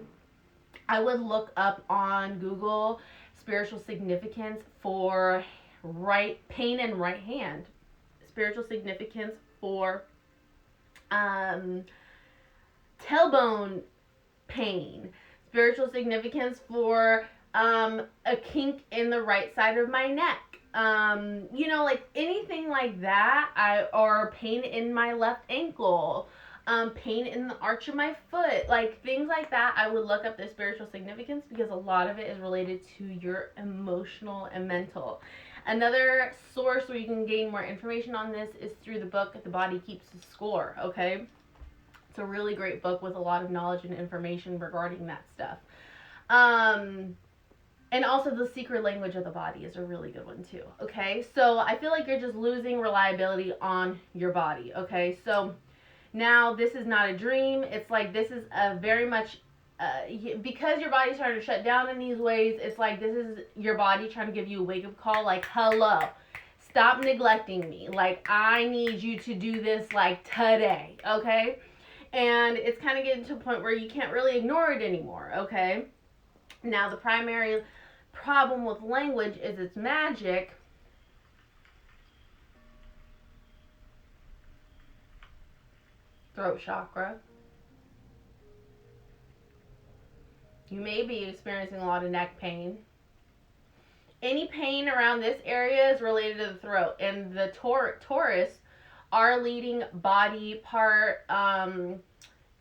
I would look up on Google spiritual significance for pain in right hand, spiritual significance for tailbone pain, spiritual significance for a kink in the right side of my neck. Like anything like that, or pain in my left ankle, pain in the arch of my foot, like things like that. I would look up the spiritual significance because a lot of it is related to your emotional and mental. Another source where you can gain more information on this is through the book The Body Keeps the Score, okay? It's a really great book with a lot of knowledge and information regarding that stuff. And also The Secret Language of the Body is a really good one too, okay? So I feel like you're just losing reliability on your body, okay? So now this is not a dream. It's like this is a very much, because your body's starting to shut down in these ways, it's like this is your body trying to give you a wake-up call, like, hello, stop neglecting me. Like, I need you to do this, like, today, okay? And it's kind of getting to a point where you can't really ignore it anymore, okay? Now, the primary problem with language is its magic. Throat chakra. You may be experiencing a lot of neck pain. Any pain around this area is related to the throat. And the Taurus, our leading body part,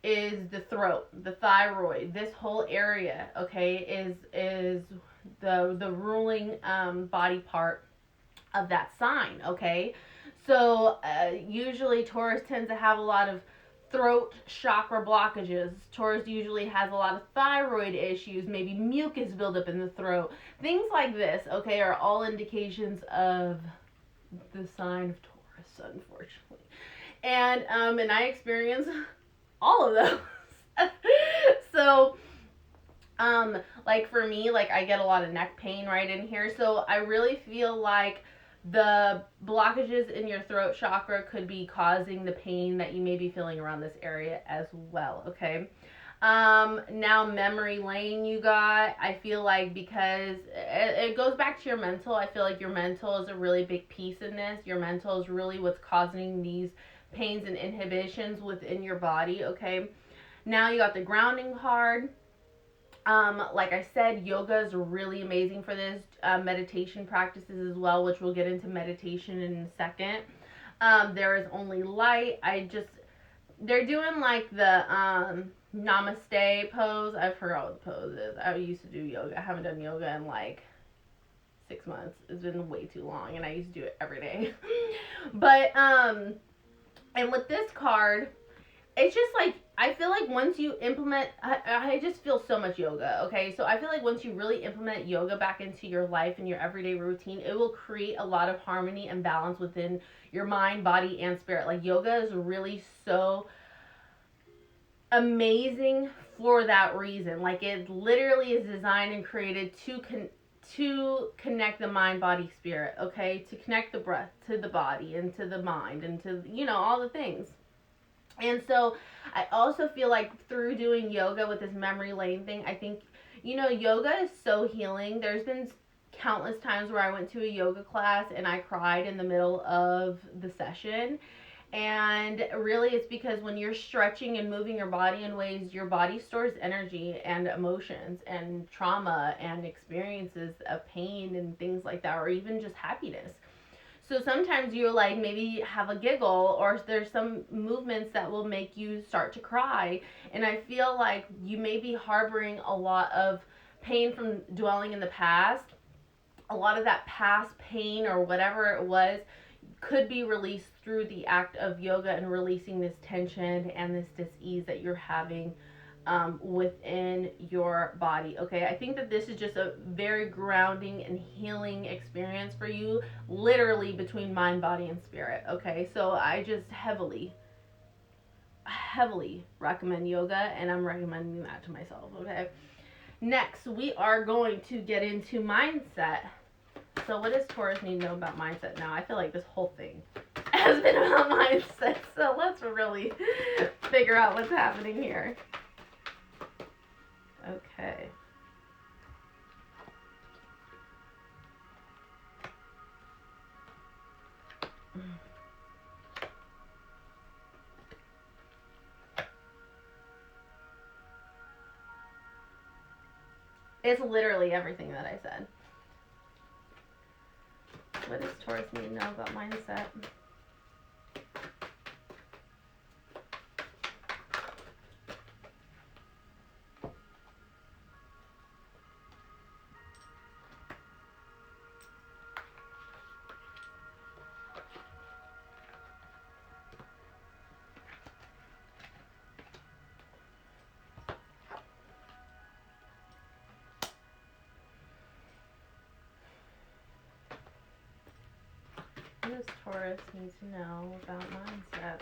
is the throat, the thyroid. This whole area, okay, is the ruling body part of that sign, okay? So usually Taurus tends to have a lot of throat chakra blockages. Taurus usually has a lot of thyroid issues, maybe mucus buildup in the throat. Things like this, okay, are all indications of the sign of Taurus, unfortunately. And I experience all of those. So, like for me, like I get a lot of neck pain right in here. So I really feel like the blockages in your throat chakra could be causing the pain that you may be feeling around this area as well, okay? Now memory lane you got, I feel like because it goes back to your mental. I feel like your mental is a really big piece in this. Your mental is really what's causing these pains and inhibitions within your body, okay? Now you got the grounding card. Like I said, yoga is really amazing for this. Meditation practices as well, which we'll get into meditation in a second. There is only light. They're doing like the namaste pose. I forgot what the pose is. I used to do yoga. I haven't done yoga in like 6 months. It's been way too long, and I used to do it every day. But and with this card, it's just like, I feel like once you implement, I just feel so much yoga, okay? So I feel like once you really implement yoga back into your life and your everyday routine, it will create a lot of harmony and balance within your mind, body, and spirit. Like, yoga is really so amazing for that reason. Like, it literally is designed and created to connect the mind, body, spirit, okay? To connect the breath to the body and to the mind and to, all the things. And so I also feel like through doing yoga with this memory lane thing, I think, yoga is so healing. There's been countless times where I went to a yoga class and I cried in the middle of the session. And really it's because when you're stretching and moving your body in ways, your body stores energy and emotions and trauma and experiences of pain and things like that, or even just happiness. So sometimes you like maybe have a giggle, or there's some movements that will make you start to cry. And I feel like you may be harboring a lot of pain from dwelling in the past. A lot of that past pain or whatever it was could be released through the act of yoga and releasing this tension and this dis-ease that you're having within your body, okay? I think that this is just a very grounding and healing experience for you, literally between mind, body, and spirit, okay? So I just heavily recommend yoga, and I'm recommending that to myself, okay? Next, we are going to get into mindset. So what does Taurus need to know about mindset now? I feel like this whole thing has been about mindset. So let's really figure out what's happening here. Okay. It's literally everything that I said. What does Taurus need to know about mindset? What does Taurus need to know about mindset?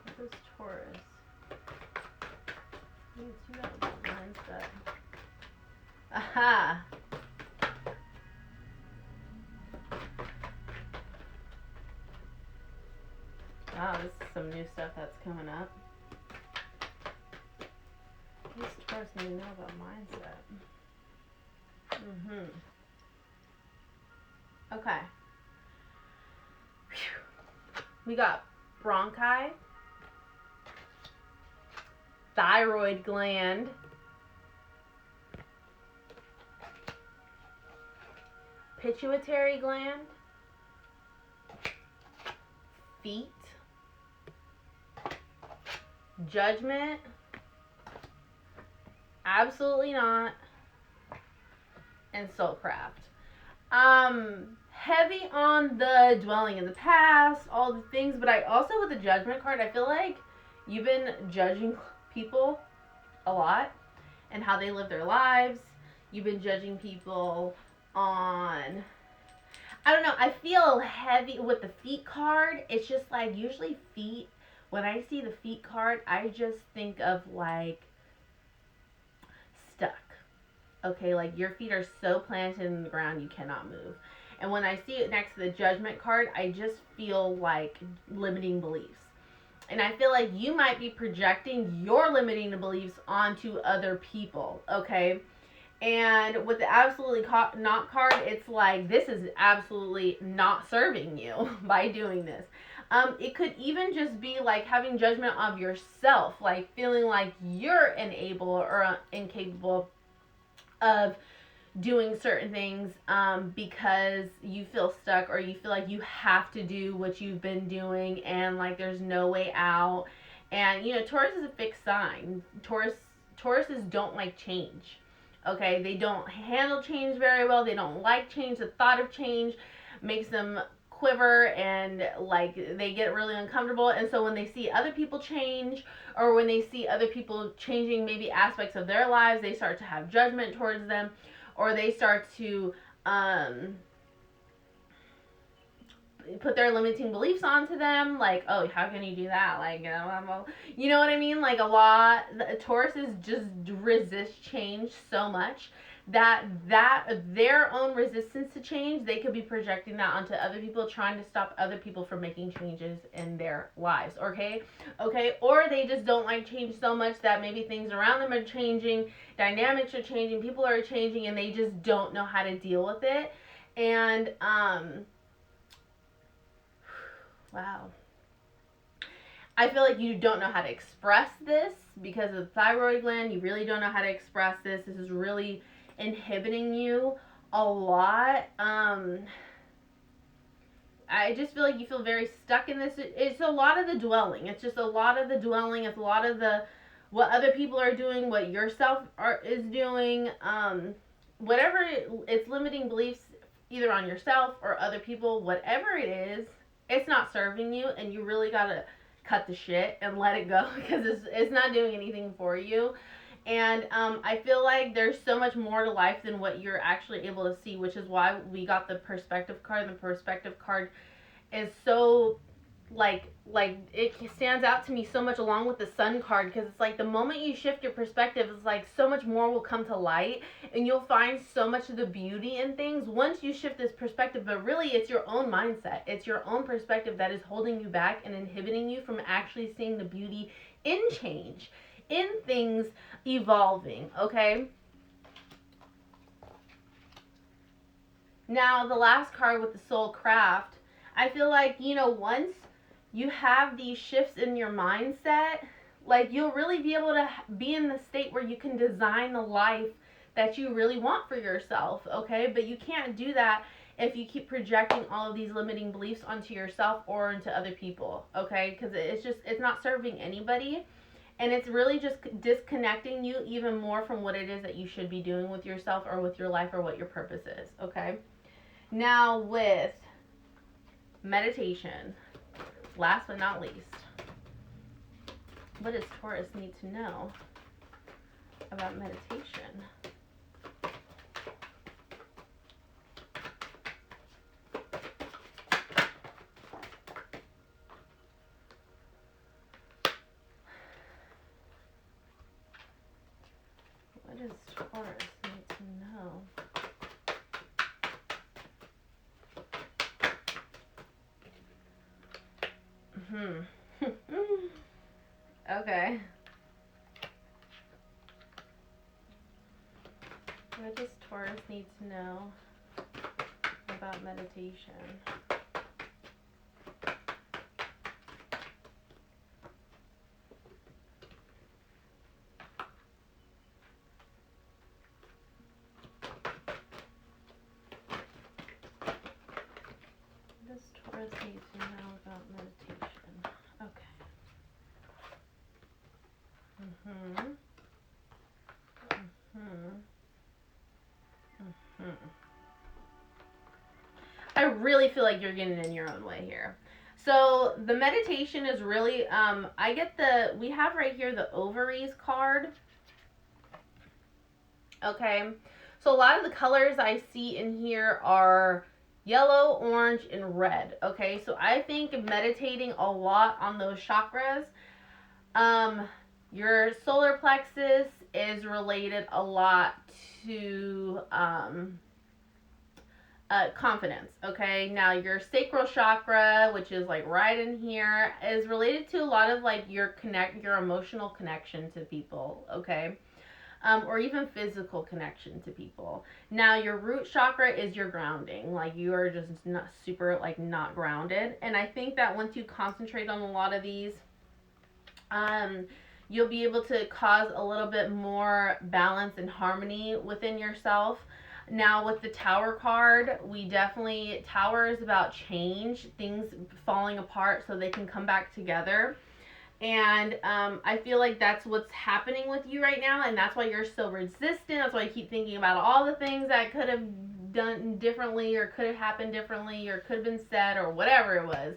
What does Taurus need to know about mindset? Aha! Wow, this is some new stuff that's coming up. What does Taurus need to know about mindset? Okay. Whew. We got bronchi, thyroid gland, pituitary gland, feet, judgment, absolutely not, and soulcraft. Heavy on the dwelling in the past, all the things, but I also, with the judgment card, I feel like you've been judging people a lot and how they live their lives. You've been judging people on, I don't know, I feel heavy with the feet card. It's just like, usually feet, when I see the feet card, I just think of like stuck. Okay, like your feet are so planted in the ground you cannot move. And when I see it next to the judgment card, I just feel like limiting beliefs. And I feel like you might be projecting your limiting beliefs onto other people, okay? And with the absolutely not card, it's like, this is absolutely not serving you by doing this. It could even just be like having judgment of yourself, like feeling like you're unable or incapable of doing certain things because you feel stuck, or you feel like you have to do what you've been doing and like there's no way out. And you know, Taurus is a fixed sign. Tauruses don't like change. Okay, they don't handle change very well. They don't like change. The thought of change makes them quiver and like they get really uncomfortable. And so when they see other people change, or when they see other people changing maybe aspects of their lives, they start to have judgment towards them, or they start to put their limiting beliefs onto them, like, oh, how can you do that? Like, you know what I mean? Like, a lot, Tauruses just resist change so much that their own resistance to change, they could be projecting that onto other people, trying to stop other people from making changes in their lives. Okay, or they just don't like change so much that maybe things around them are changing, dynamics are changing, people are changing, and they just don't know how to deal with it. And wow. I feel like you don't know how to express this because of the thyroid gland. You really don't know how to express this. This is really inhibiting you a lot. I just feel like you feel very stuck in this. It's a lot of the dwelling. It's just a lot of the dwelling. It's a lot of the what other people are doing, what yourself is doing. Whatever it's limiting beliefs either on yourself or other people, whatever it is, it's not serving you, and you really gotta cut the shit and let it go because it's not doing anything for you. And I feel like there's so much more to life than what you're actually able to see, which is why we got the perspective card. The perspective card is so like it stands out to me so much along with the sun card, because it's like the moment you shift your perspective, it's like so much more will come to light, and you'll find so much of the beauty in things once you shift this perspective. But really, it's your own mindset, it's your own perspective that is holding you back and inhibiting you from actually seeing the beauty in change, in things evolving. Okay, now the last card with the soul craft, I feel like, once you have these shifts in your mindset, like you'll really be able to be in the state where you can design the life that you really want for yourself. Okay, but you can't do that if you keep projecting all of these limiting beliefs onto yourself or into other people. Okay, because it's not serving anybody, and it's really just disconnecting you even more from what it is that you should be doing with yourself or with your life or what your purpose is. Okay, now with meditation, last but not least, what does Taurus need to know about meditation? What does Taurus need to know? Okay. What does Taurus need to know about meditation? What does Taurus need to know about meditation? Okay. I really feel like you're getting in your own way here. So the meditation is really, we have right here the ovaries card. Okay. So a lot of the colors I see in here are yellow, orange, and red. Okay. So I think meditating a lot on those chakras. Your solar plexus is related a lot to confidence. Okay, now your sacral chakra, which is like right in here, is related to a lot of like your emotional connection to people. Okay, or even physical connection to people. Now your root chakra is your grounding, like you are just not super like not grounded. And I think that once you concentrate on a lot of these, you'll be able to cause a little bit more balance and harmony within yourself. Now with the Tower card, Tower is about change, things falling apart so they can come back together. And I feel like that's what's happening with you right now, and that's why you're so resistant. That's why you keep thinking about all the things that could have done differently, or could have happened differently, or could have been said, or whatever it was,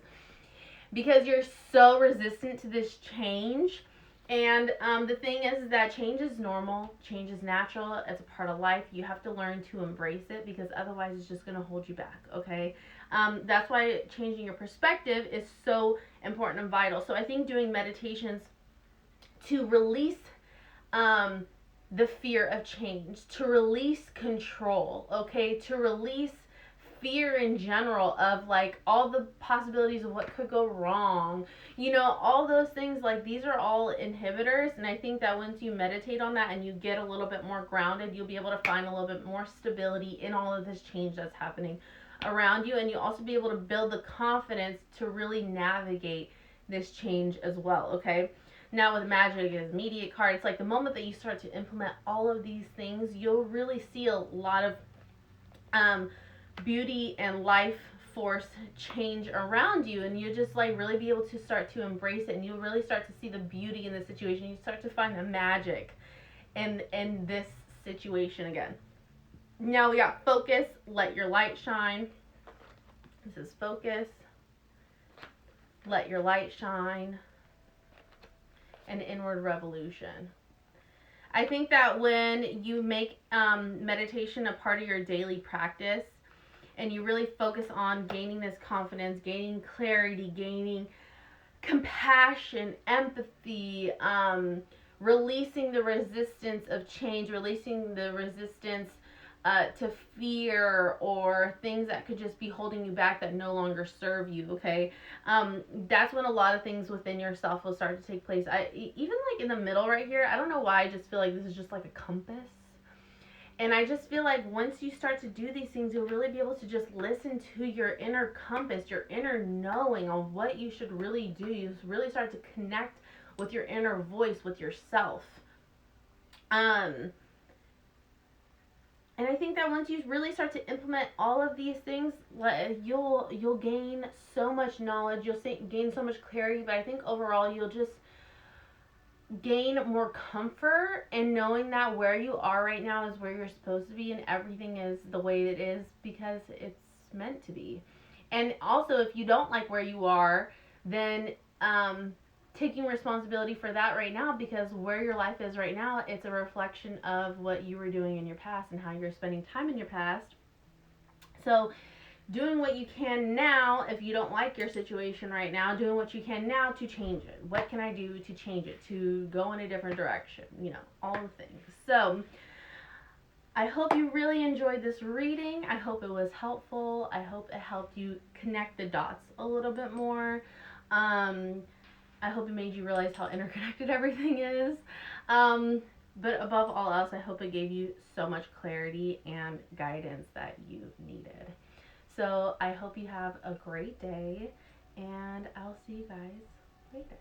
because you're so resistant to this change. And the thing is that change is normal, change is natural, it's a part of life. You have to learn to embrace it, because otherwise it's just going to hold you back. Okay, that's why changing your perspective is so important and vital. So I think doing meditations to release the fear of change, to release control, okay, to release fear in general of like all the possibilities of what could go wrong, all those things, like these are all inhibitors. And I think that once you meditate on that and you get a little bit more grounded, you'll be able to find a little bit more stability in all of this change that's happening around you, and you'll also be able to build the confidence to really navigate this change as well. Okay, now with magic as immediate card, it's like the moment that you start to implement all of these things, you'll really see a lot of beauty and life force change around you, and you just like really be able to start to embrace it, and you'll really start to see the beauty in the situation. You start to find the magic in this situation again. Now we got focus, let your light shine. This is focus, let your light shine, and inward revolution. I think that when you make meditation a part of your daily practice and you really focus on gaining this confidence, gaining clarity, gaining compassion, empathy, releasing the resistance of change, releasing the resistance to fear or things that could just be holding you back that no longer serve you. Okay, that's when a lot of things within yourself will start to take place. Even like in the middle right here, I don't know why I just feel like this is just like a compass. And I just feel like once you start to do these things, you'll really be able to just listen to your inner compass, your inner knowing on what you should really do. You really start to connect with your inner voice, with yourself. And I think that once you really start to implement all of these things, you'll gain so much knowledge, gain so much clarity. But I think overall, you'll just gain more comfort in knowing that where you are right now is where you're supposed to be and everything is the way it is because it's meant to be. And also, if you don't like where you are, then taking responsibility for that right now, because where your life is right now, it's a reflection of what you were doing in your past and how you're spending time in your past. So doing what you can now, if you don't like your situation right now, doing what you can now to change it. What can I do to change it, to go in a different direction? You know, all the things. So I hope you really enjoyed this reading. I hope it was helpful. I hope it helped you connect the dots a little bit more. I hope it made you realize how interconnected everything is. But above all else, I hope it gave you so much clarity and guidance that you needed. So I hope you have a great day, and I'll see you guys later.